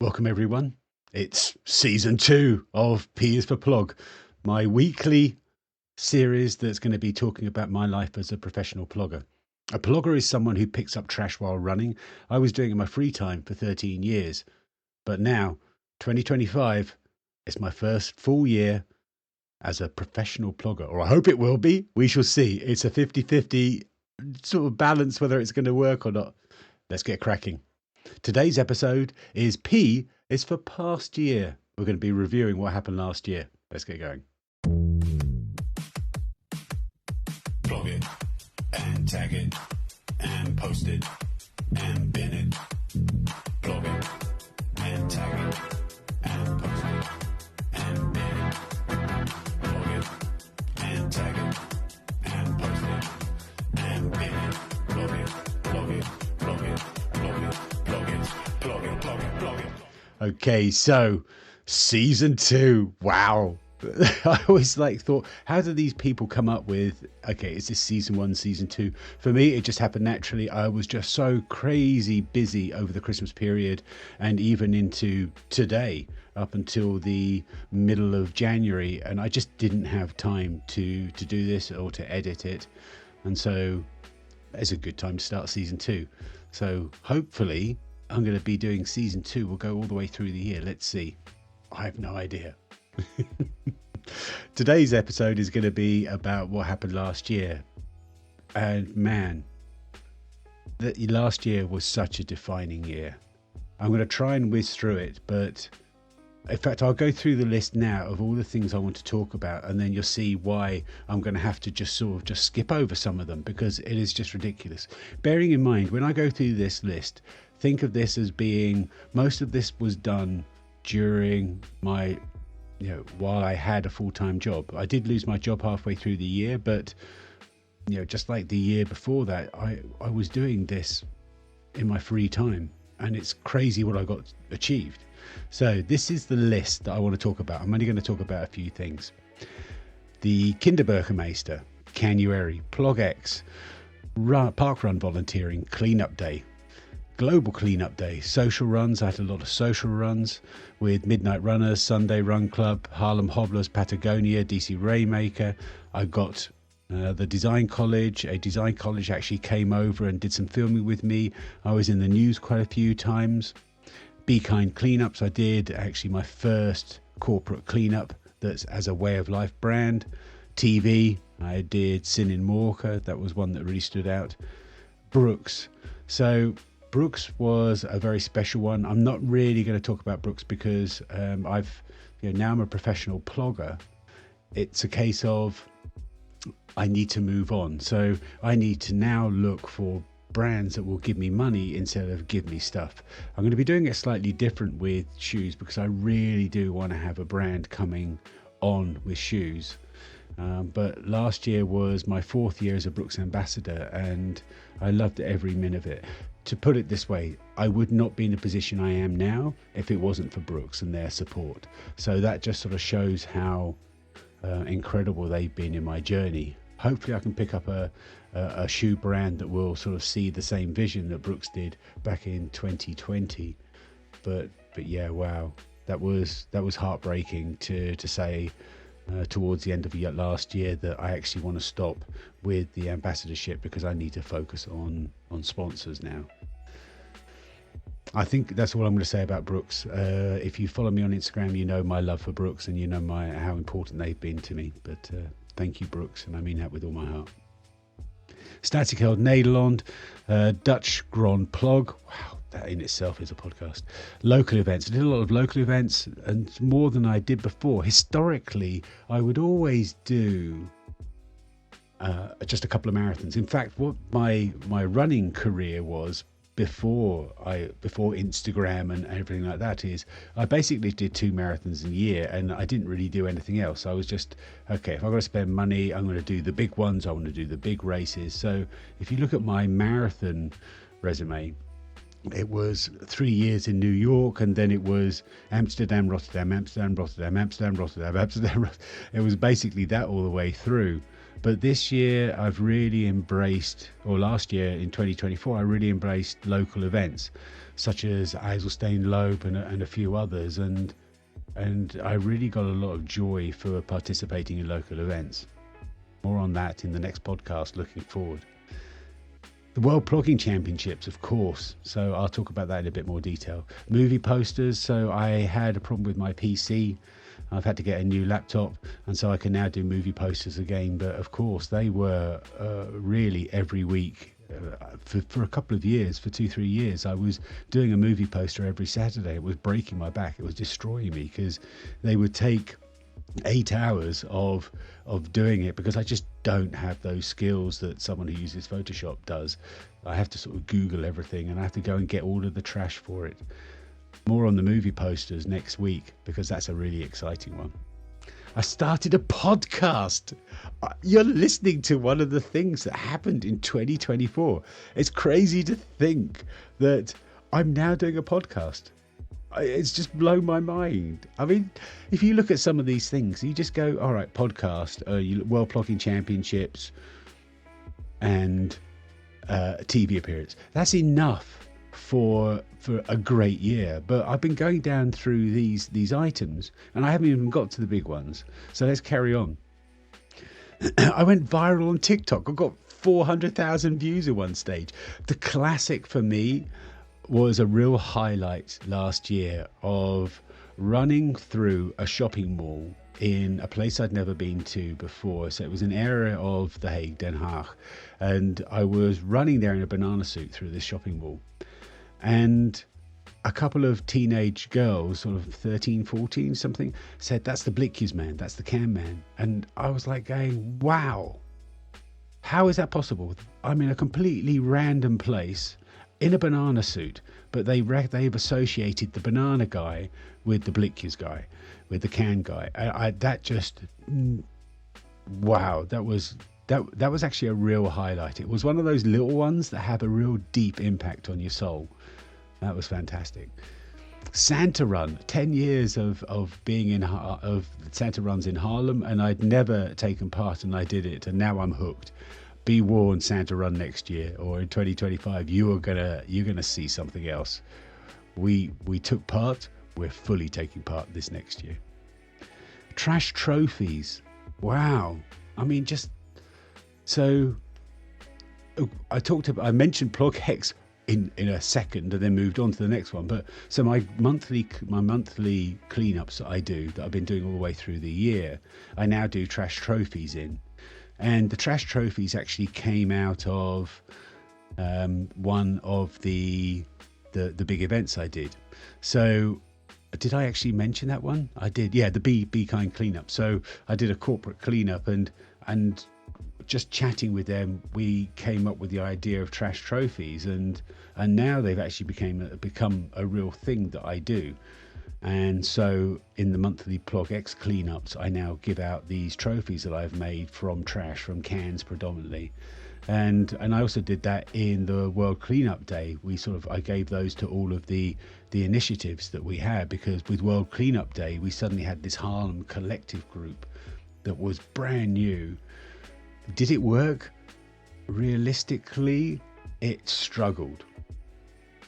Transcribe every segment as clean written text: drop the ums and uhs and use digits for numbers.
Welcome everyone. It's season 2 of P is for Plog, my weekly series that's going to be talking about my life as a professional plogger. A plogger is someone who picks up trash while running. I was doing it in my free time for 13 years, but now 2025 is my first full year as a professional plogger, or I hope it will be. We shall see. It's a 50-50 sort of balance whether it's going to work or not. Let's get cracking. Today's episode is P is for past year. We're going to be reviewing what happened last year. Let's get going. Plug it and tag it and post it and bin it. Plug it and tag it and post it and bin it. Plug it and tag it and post it and bin it. Plug it, plug it, plug it, plug it, plug it, plug it, plug it, plug it. Okay, so season 2. Wow. I always thought, how do these people come up with, okay, is this season 1, season 2? For me, it just happened naturally. I was just so crazy busy over the Christmas period and even into today, up until the middle of January. And I just didn't have time to do this or to edit it. And so it's a good time to start season 2. So hopefully I'm going to be doing season 2. We'll go all the way through the year. Let's see. I have no idea. Today's episode is going to be about what happened last year. And man, last year was such a defining year. I'm going to try and whiz through it, but in fact, I'll go through the list now of all the things I want to talk about, and then you'll see why I'm going to have to just skip over some of them, because it is just ridiculous. Bearing in mind, when I go through this list, think of this as being, most of this was done during my, while I had a full-time job. I did lose my job halfway through the year, but just like the year before that, I was doing this in my free time, and it's crazy what I got achieved. So this is the list that I want to talk about. I'm only going to talk about a few things. The Kinderburgermeister, Canuary, PlogX, Parkrun volunteering, cleanup day, global cleanup day, social runs. I had a lot of social runs with Midnight Runners, Sunday Run Club, Harlem Hobblers, Patagonia, DC Raymaker. I got the design college. A design college actually came over and did some filming with me. I was in the news quite a few times. Be Kind cleanups. I did actually my first corporate cleanup that's as a way of life brand. TV, I did Sin in Morka. That was one that really stood out. Brooks. So Brooks was a very special one. I'm not really going to talk about Brooks because now I'm a professional plogger. It's a case of I need to move on. So I need to now look for brands that will give me money instead of give me stuff. I'm going to be doing it slightly different with shoes because I really do want to have a brand coming on with shoes. But last year was my 4th year as a Brooks ambassador, and I loved every minute of it. To put it this way, I would not be in the position I am now if it wasn't for Brooks and their support. So that just sort of shows how incredible they've been in my journey. Hopefully I can pick up a shoe brand that will sort of see the same vision that Brooks did back in 2020. But yeah, wow, that was heartbreaking to say towards the end of last year that I actually want to stop with the ambassadorship because I need to focus on sponsors now. I think that's all I'm going to say about Brooks. If you follow me on Instagram, you know my love for Brooks and you know how important they've been to me. But thank you, Brooks, and I mean that with all my heart. Static Held Nederland, Dutch Grand Plog. Wow, that in itself is a podcast. Local events. I did a lot of local events and more than I did before. Historically, I would always do just a couple of marathons. In fact, what my running career was before Instagram and everything like that is I basically did 2 marathons a year and I didn't really do anything else. I was just, okay, if I've got to spend money, I'm going to do the big ones. I want to do the big races. So if you look at my marathon resume, it was 3 years in New York, and then it was Amsterdam, Rotterdam, Amsterdam, Rotterdam, Amsterdam, Rotterdam, Amsterdam. It was basically that all the way through. But this year I've really embraced, or last year in 2024, I really embraced local events such as Eiselstein Loeb and a few others. And I really got a lot of joy for participating in local events. More on that in the next podcast, looking forward. The World Plogging Championships, of course, so I'll talk about that in a bit more detail. Movie posters, so I had a problem with my PC. I've had to get a new laptop, and so I can now do movie posters again. But of course, they were really every week. For a couple of years, for 2-3 years, I was doing a movie poster every Saturday. It was breaking my back. It was destroying me because they would take 8 hours of doing it, because I just don't have those skills that someone who uses Photoshop does. I have to sort of Google everything, and I have to go and get all of the trash for it. More on the movie posters next week, because that's a really exciting one. I started a podcast. You're listening to one of the things that happened in 2024. It's crazy to think that I'm now doing a podcast. It's just blown my mind. I mean, if you look at some of these things, you just go, all right, podcast, World Plogging Championships, and TV appearance. That's enough for a great year. But I've been going down through these items, and I haven't even got to the big ones. So let's carry on. I went viral on TikTok. I got 400,000 views at one stage. The classic for me was a real highlight last year of running through a shopping mall in a place I'd never been to before. So it was an area of The Hague, Den Haag, and I was running there in a banana suit through this shopping mall. And a couple of teenage girls, sort of 13, 14, something, said, "That's the Blikjes man, that's the can man." And I was like going, wow, how is that possible? I'm in a completely random place in a banana suit, but they've associated the banana guy with the Blikjes guy, with the can guy. That just, wow, that was actually a real highlight. It was one of those little ones that have a real deep impact on your soul. That was fantastic. Santa Run, 10 years of being of Santa Runs in Haarlem, and I'd never taken part, and I did it, and now I'm hooked. Be warned, Santa Run next year or in 2025, you're gonna see something else. We took part. We're fully taking part this next year. Trash trophies. Wow. I mean, just so I mentioned PlogX in a second and then moved on to the next one. But so my monthly cleanups that I do, that I've been doing all the way through the year, I now do trash trophies in. And the trash trophies actually came out of one of the big events I did. So did I actually mention that one? I did. Yeah, the Be Kind cleanup. So I did a corporate cleanup, and just chatting with them, we came up with the idea of trash trophies, and now they've actually become a real thing that I do. And so in the monthly PlogX cleanups, I now give out these trophies that I've made from trash, from cans predominantly. And I also did that in the World Cleanup Day. I gave those to all of the initiatives that we had, because with World Cleanup Day, we suddenly had this Haarlem collective group that was brand new. Did it work? Realistically, it struggled.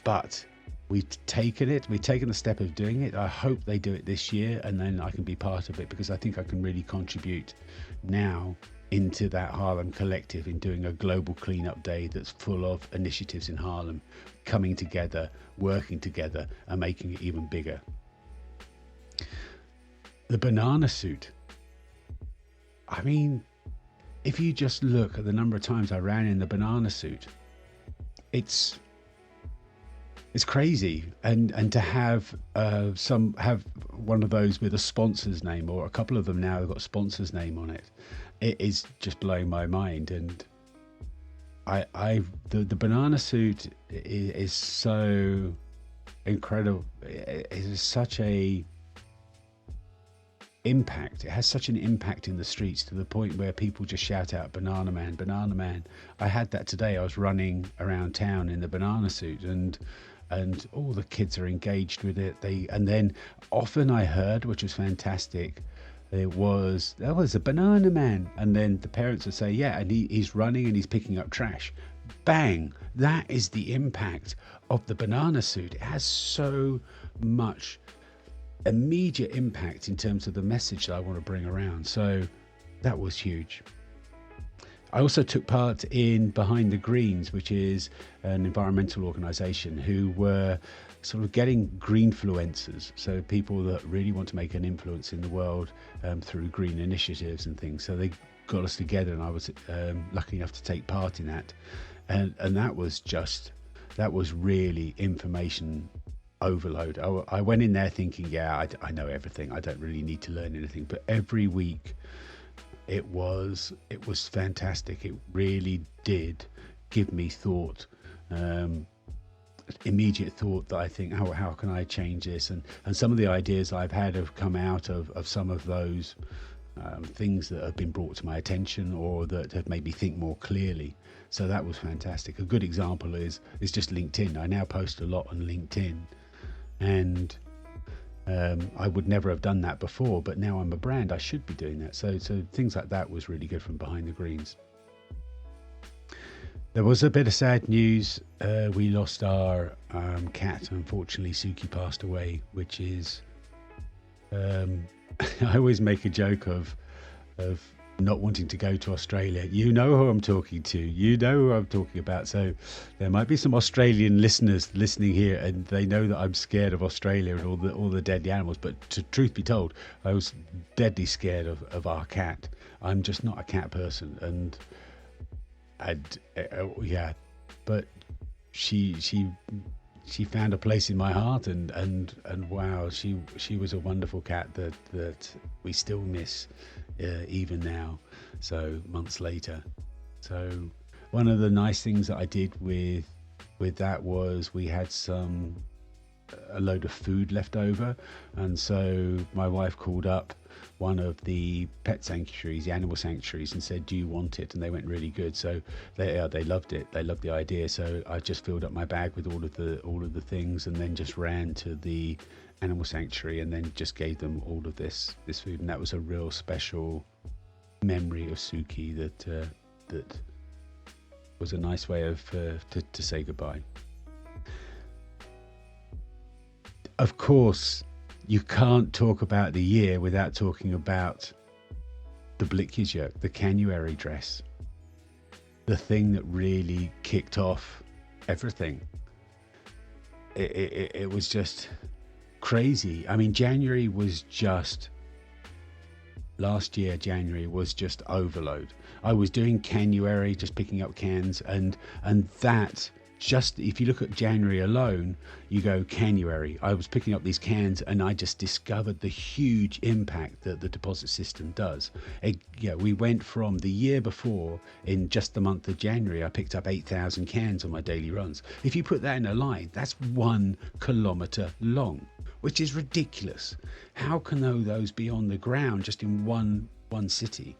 But we've taken the step of doing it. I hope they do it this year, and then I can be part of it, because I think I can really contribute now into that Haarlem collective in doing a global cleanup day that's full of initiatives in Haarlem coming together, working together, and making it even bigger. The banana suit. I mean, if you just look at the number of times I ran in the banana suit, it's crazy, and to have one of those with a sponsor's name, or a couple of them now have got a sponsor's name on it. It is just blowing my mind. And the banana suit is so incredible. It is such a impact. It has such an impact in the streets, to the point where people just shout out "Banana Man, Banana Man." I had that today. I was running around town in the banana suit, and all the kids are engaged with it. And then often I heard, which was fantastic, It was, that was a banana man. And then the parents would say, yeah, and he's running and he's picking up trash. Bang! That is the impact of the banana suit. It has so much immediate impact in terms of the message that I want to bring around. So that was huge. I also took part in Behind the Greens, which is an environmental organisation who were sort of getting greenfluencers, so people that really want to make an influence in the world through green initiatives and things. So they got us together, and I was lucky enough to take part in that. And that was really information overload. I went in there thinking, yeah, I know everything. I don't really need to learn anything. But every week, it was fantastic. It really did give me thought, immediate thought that I think, how can I change this? And some of the ideas I've had have come out of some of those things that have been brought to my attention or that have made me think more clearly. So that was fantastic. A good example is just LinkedIn. I now post a lot on LinkedIn, and I would never have done that before, but now I'm a brand, I should be doing that. So things like that was really good from Behind the Greens. There was a bit of sad news. We lost our cat. Unfortunately, Suki passed away, which is, I always make a joke of not wanting to go to Australia. You know who I'm talking to. You know who I'm talking about. So there might be some Australian listeners listening here, and they know that I'm scared of Australia and all the deadly animals. But truth be told, I was deadly scared of our cat. I'm just not a cat person, and yeah. But she found a place in my heart, and wow, she was a wonderful cat that we still miss. Even now, so months later. So one of the nice things that I did with that was we had a load of food left over, and so my wife called up one of the pet sanctuaries, the animal sanctuaries, and said, do you want it? And they went really good. So they loved it. They loved the idea. So I just filled up my bag with all of the things, and then just ran to the animal sanctuary and then just gave them all of this food. And that was a real special memory of Suki that was a nice way of to say goodbye. Of course, you can't talk about the year without talking about the Blikjesjurk, the Canuary dress, the thing that really kicked off everything. It was just crazy. I mean, last year January was just overload. I was doing Canuary, just picking up cans, and that, just if you look at January alone, you go Canuary. I was picking up these cans, and I just discovered the huge impact that the deposit system does. We went from the year before, in just the month of January, I picked up 8,000 cans on my daily runs. If you put that in a line, that's 1 kilometre long, which is ridiculous. How can those be on the ground just in one city?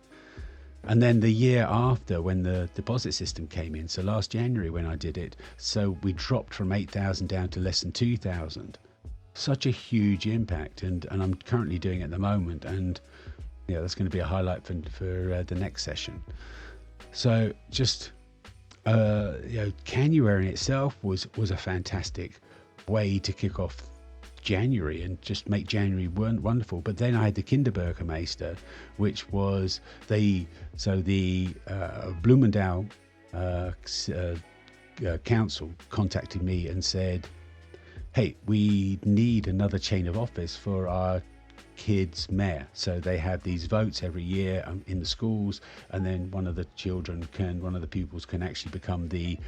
And then the year after, when the deposit system came in, so last January when I did it, so we dropped from 8,000 down to less than 2,000. Such a huge impact, and I'm currently doing it at the moment, and yeah, that's going to be a highlight for the next session. So just Canuary in itself was a fantastic way to kick off January and just make January wonderful. But then I had the Kinderburgermeister, which was the Bloemendaal council contacted me and said, hey, we need another chain of office for our kids mayor. So they have these votes every year in the schools, and then one of the pupils can actually become the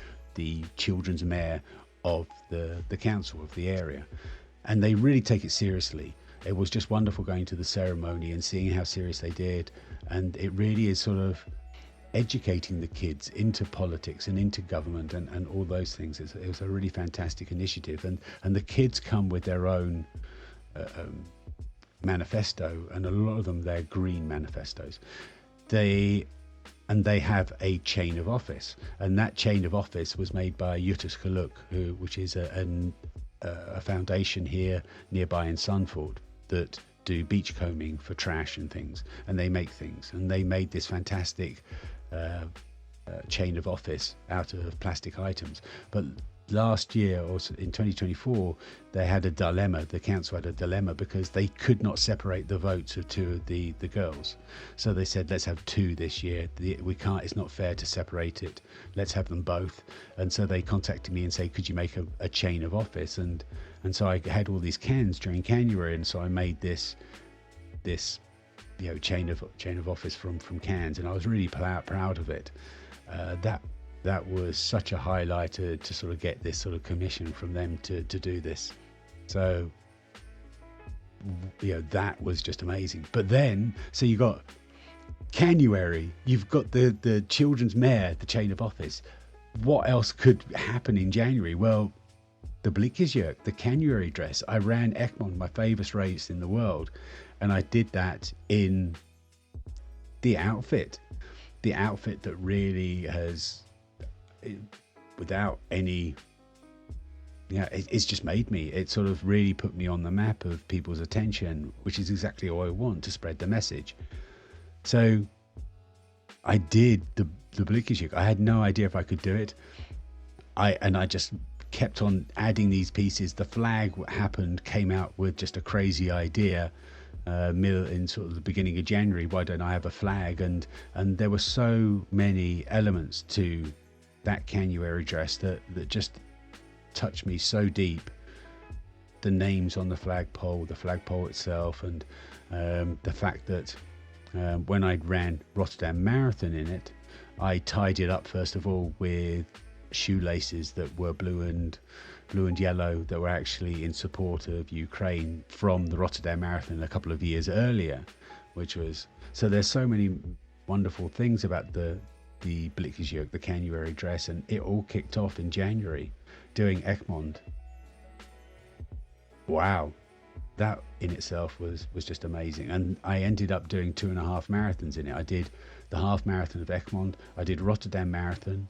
children's mayor of the council of the area. And they really take it seriously. It was just wonderful going to the ceremony and seeing how serious they did. And it really is sort of educating the kids into politics and into government and all those things. It was a really fantastic initiative. And the kids come with their own manifesto, and a lot of them, they're green manifestos. They have a chain of office, and that chain of office was made by Juttus Geluk, which is a foundation here nearby in Sunford that do beach combing for trash and things, and they make things, and they made this fantastic chain of office out of plastic items. But last year, or in 2024, they had a dilemma. The council had a dilemma because they could not separate the votes of two of the girls. So they said, let's have two this year. We can't, it's not fair to separate it. Let's have them both. And so they contacted me and said, could you make a chain of office? And so I had all these cans during January, and so I made this chain of office from cans, and I was really proud of it. That was such a highlight to sort of get this sort of commission from them to do this. So, that was just amazing. But then, so you got January, you've got the children's mare, the chain of office. What else could happen in January? Well, the Blikkiesjurk, the January dress. I ran Egmond, my favourite race in the world, and I did that in the outfit that really has, without any, it's just made me. It sort of really put me on the map of people's attention, which is exactly what I want, to spread the message. So I did the Blikkiesjurk. I had no idea if I could do it. I just kept on adding these pieces. The flag came out with just a crazy idea. In sort of the beginning of January, why don't I have a flag? And there were so many elements to that January dress that just touched me so deep. The names on the flagpole itself, and the fact that when I ran Rotterdam Marathon in it, I tied it up first of all with shoelaces that were blue and yellow, that were actually in support of Ukraine from the Rotterdam Marathon a couple of years earlier, so there's so many wonderful things about the Blikkiesjurk, the January dress, and it all kicked off in January doing Egmond. Wow, that in itself was just amazing. And I ended up doing 2.5 marathons in it. I did the half marathon of Egmond, I did Rotterdam Marathon.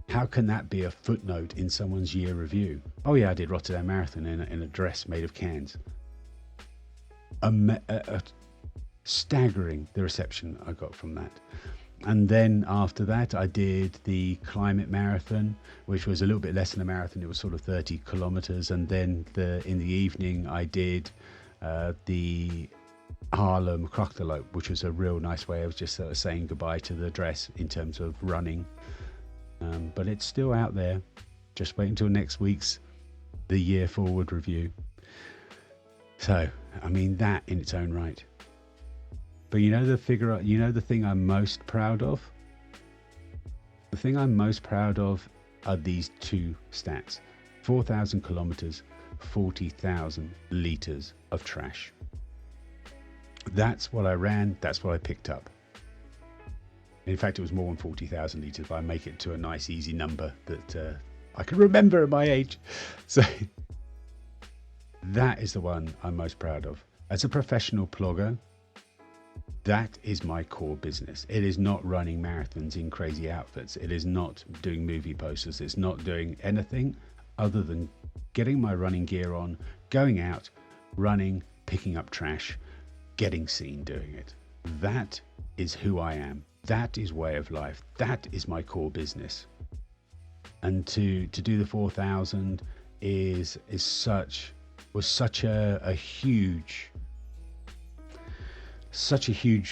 How can that be a footnote in someone's year review? Oh yeah, I did Rotterdam Marathon in a dress made of cans. Staggering, the reception I got from that. And then after that, I did the Climate Marathon, which was a little bit less than a marathon. It was sort of 30 kilometers. And then in the evening, I did the Haarlem Krachterloop, which was a real nice way of just saying goodbye to the dress in terms of running. But it's still out there. Just wait until next week's the year forward review. So, I mean, that in its own right. But the thing I'm most proud of? The thing I'm most proud of are these two stats. 4,000 kilometers, 40,000 liters of trash. That's what I ran, that's what I picked up. In fact, it was more than 40,000 litres, if I make it to a nice, easy number that I can remember at my age. So that is the one I'm most proud of. As a professional plogger, that is my core business. It is not running marathons in crazy outfits. It is not doing movie posters. It's not doing anything other than getting my running gear on, going out, running, picking up trash, getting seen doing it. That is who I am. That is way of life. That is my core business. And to do the 4,000 was such a huge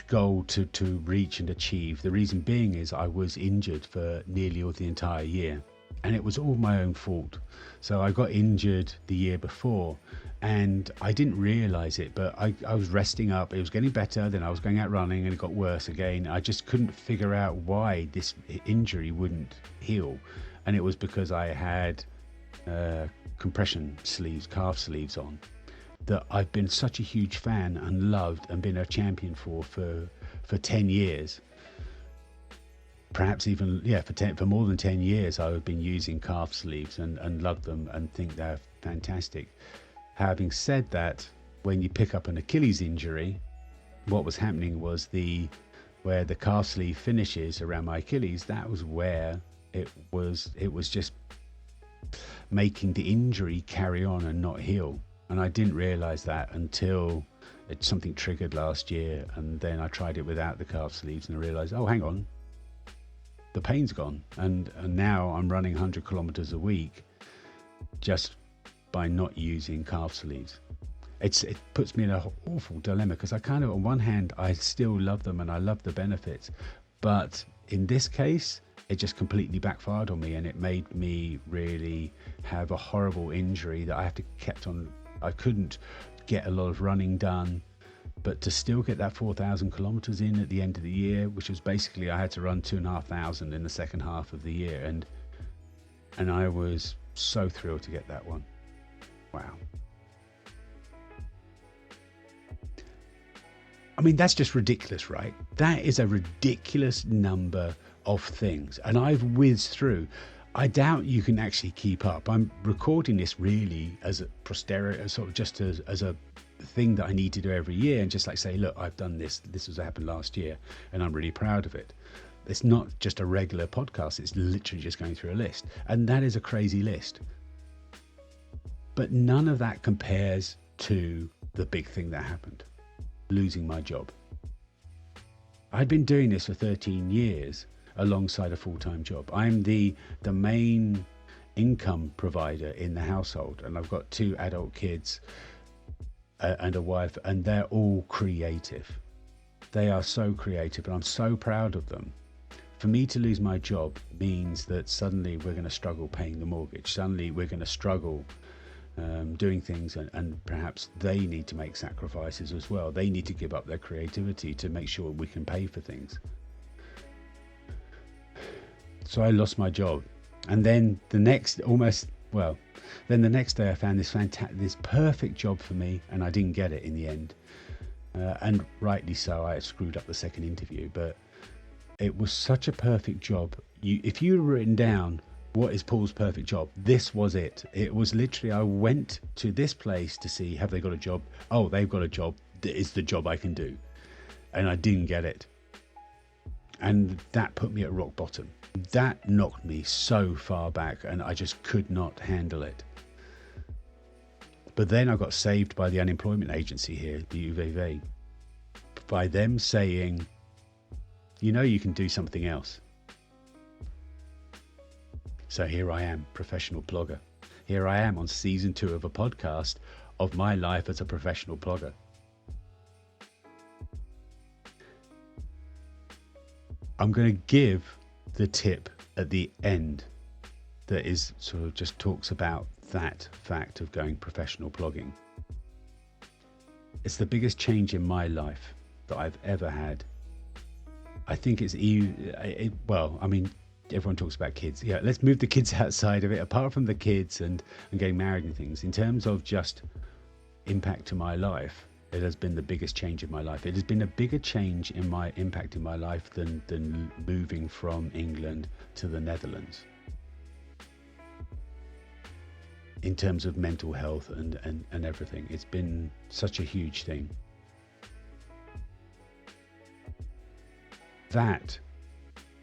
goal to reach and achieve. The reason being is I was injured for nearly all the entire year, and it was all my own fault. So I got injured the year before, and I didn't realize it, but I was resting up. It was getting better, then I was going out running and it got worse again. I just couldn't figure out why this injury wouldn't heal, and it was because I had compression sleeves, calf sleeves on, that I've been such a huge fan and loved and been a champion for 10 years. Perhaps even, for more than 10 years I've been using calf sleeves and love them and think they're fantastic. Having said that, when you pick up an Achilles injury, what was happening was where the calf sleeve finishes around my Achilles, that was where it was just making the injury carry on and not heal. And I didn't realize that until something triggered last year. And then I tried it without the calf sleeves and I realized, oh, hang on, the pain's gone. And now I'm running 100 kilometers a week just by not using calf sleeves. It puts me in an awful dilemma because I kind of, on one hand, I still love them and I love the benefits. But in this case, it just completely backfired on me and it made me really have a horrible injury that I have to kept on. I couldn't get a lot of running done, but to still get that 4,000 kilometers in at the end of the year, which was basically I had to run 2,500 in the second half of the year. And I was so thrilled to get that one. Wow. I mean, that's just ridiculous, right? That is a ridiculous number of things. And I've whizzed through. I doubt you can actually keep up. I'm recording this really as a posterity, sort of just as a thing that I need to do every year. And just like say, look, I've done this. This was happened last year. And I'm really proud of it. It's not just a regular podcast. It's literally just going through a list. And that is a crazy list. But none of that compares to the big thing that happened. Losing my job. I'd been doing this for 13 years alongside a full-time job. I'm the main income provider in the household, and I've got 2 adult kids and a wife, and they're all creative. They are so creative, and I'm so proud of them. For me to lose my job means that suddenly we're going to struggle paying the mortgage. Suddenly we're going to struggle doing things, and perhaps they need to make sacrifices as well. They need to give up their creativity to make sure we can pay for things. So I lost my job, and then the next day I found this perfect job for me, and I didn't get it in the end, and rightly so. I screwed up the second interview, but it was such a perfect job. If you had written down what is Paul's perfect job, this was it. It was literally, I went to this place to see, have they got a job? Oh, they've got a job. It's the job I can do. And I didn't get it. And that put me at rock bottom. That knocked me so far back, and I just could not handle it. But then I got saved by the unemployment agency here, the UWV, by them saying, you can do something else. So here I am, professional plogger. Here I am on season 2 of a podcast of my life as a professional plogger. I'm going to give the tip at the end that is sort of just talks about that fact of going professional plogging. It's the biggest change in my life that I've ever had. I think everyone talks about kids. Yeah, let's move the kids outside of it. Apart from the kids and getting married and things, in terms of just impact to my life, it has been the biggest change in my life. It has been a bigger change in my impact in my life than moving from England to the Netherlands. In terms of mental health and everything, it's been such a huge thing. That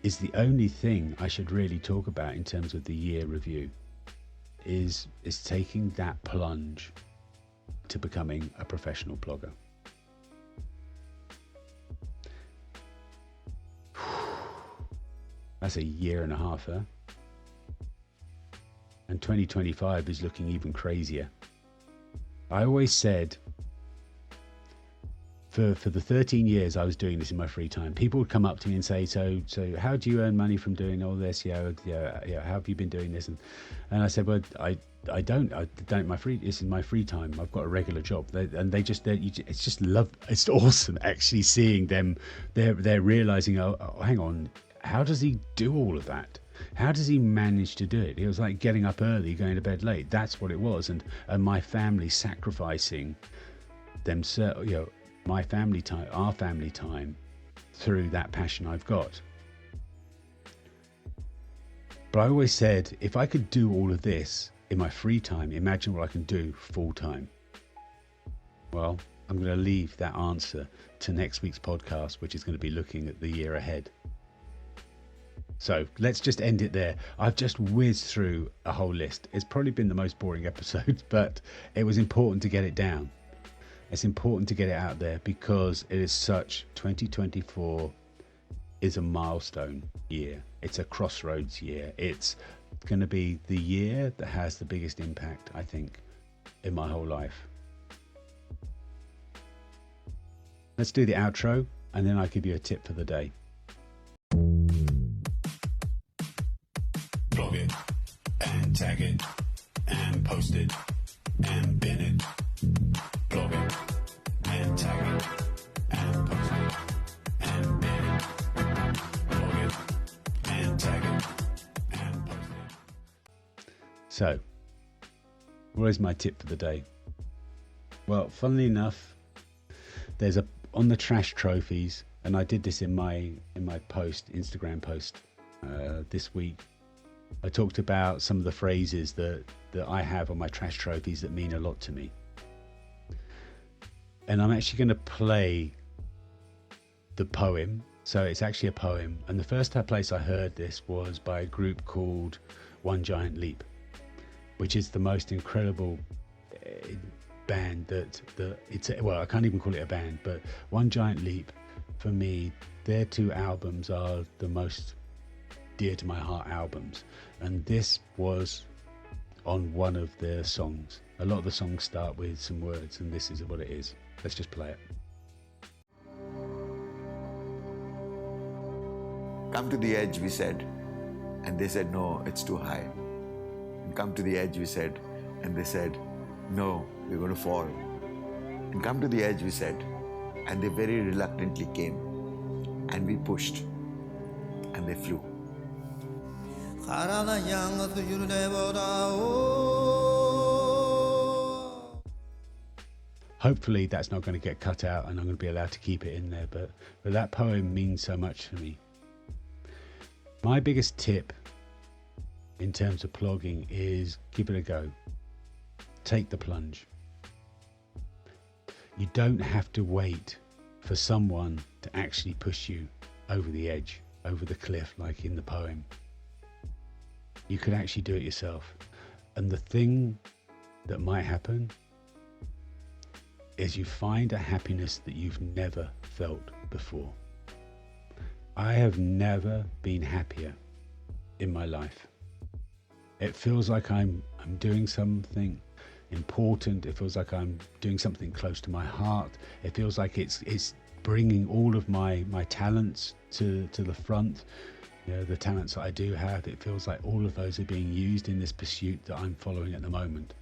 is the only thing I should really talk about in terms of the year review, is taking that plunge to becoming a professional blogger. That's a year and a half, huh? And 2025 is looking even crazier. I always said, for the 13 years I was doing this in my free time, people would come up to me and say, so how do you earn money from doing all this? Yeah, how have you been doing this? And I said, well, I don't this is my free time. I've got a regular job. It's just love. It's awesome actually seeing them. They're realizing, oh, hang on, how does he do all of that? How does he manage to do it? It was like getting up early, going to bed late. That's what it was. And my family sacrificing themselves, my family time, our family time, through that passion I've got. But I always said, if I could do all of this in my free time, imagine what I can do full time. Well, I'm going to leave that answer to next week's podcast, which is going to be looking at the year ahead. So let's just end it there. I've just whizzed through a whole list. It's probably been the most boring episode, but it was important to get it down. It's important to get it out there because it is 2024 is a milestone year. It's a crossroads year. It's going to be the year that has the biggest impact, I think, in my whole life. Let's do the outro and then I'll give you a tip for the day. Plug it and tag it and post it and bin it. Plug it and tag it and post it and bin it. Plug it and tag it and post it. So, what is my tip for the day? Well, funnily enough, there's on the trash trophies, and I did this in my Instagram post this week. I talked about some of the phrases that I have on my trash trophies that mean a lot to me. And I'm actually going to play the poem. So it's actually a poem. And the first place I heard this was by a group called One Giant Leap, which is the most incredible band I can't even call it a band, but One Giant Leap, for me, their two albums are the most dear to my heart albums, and this was on one of their songs. A lot of the songs start with some words, and this is what it is. Let's just play it. Come to the edge, we said, and they said, no, it's too high. And come to the edge, we said, and they said, no, we're going to fall. And come to the edge, we said, and they very reluctantly came, and we pushed, and they flew. Hopefully that's not going to get cut out and I'm going to be allowed to keep it in there, but that poem means so much to me. My biggest tip in terms of plogging is give it a go. Take the plunge. You don't have to wait for someone to actually push you over the edge, over the cliff, like in the poem. You could actually do it yourself. And the thing that might happen is you find a happiness that you've never felt before. I have never been happier in my life. It feels like I'm doing something important. It feels like I'm doing something close to my heart. It feels like it's bringing all of my talents to the front. You know, the talents that I do have, it feels like all of those are being used in this pursuit that I'm following at the moment.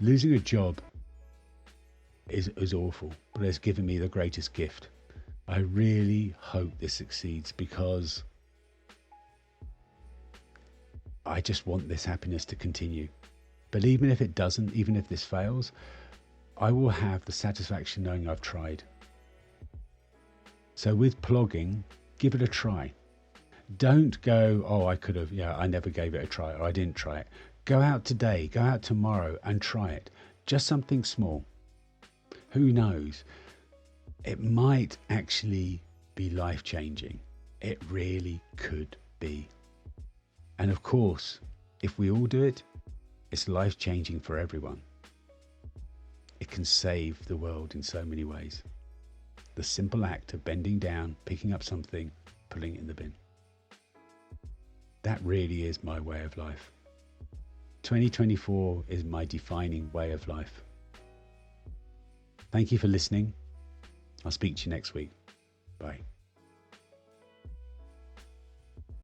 Losing a job is awful, but it's given me the greatest gift. I really hope this succeeds because I just want this happiness to continue. But even if it doesn't, even if this fails, I will have the satisfaction knowing I've tried. So with plogging, give it a try. Don't go, oh, I never gave it a try, or I didn't try it. Go out today, go out tomorrow and try it. Just something small. Who knows? It might actually be life-changing. It really could be. And of course, if we all do it, it's life-changing for everyone. It can save the world in so many ways. The simple act of bending down, picking up something, putting it in the bin. That really is my way of life. 2024 is my defining way of life. Thank you for listening. I'll speak to you next week. Bye.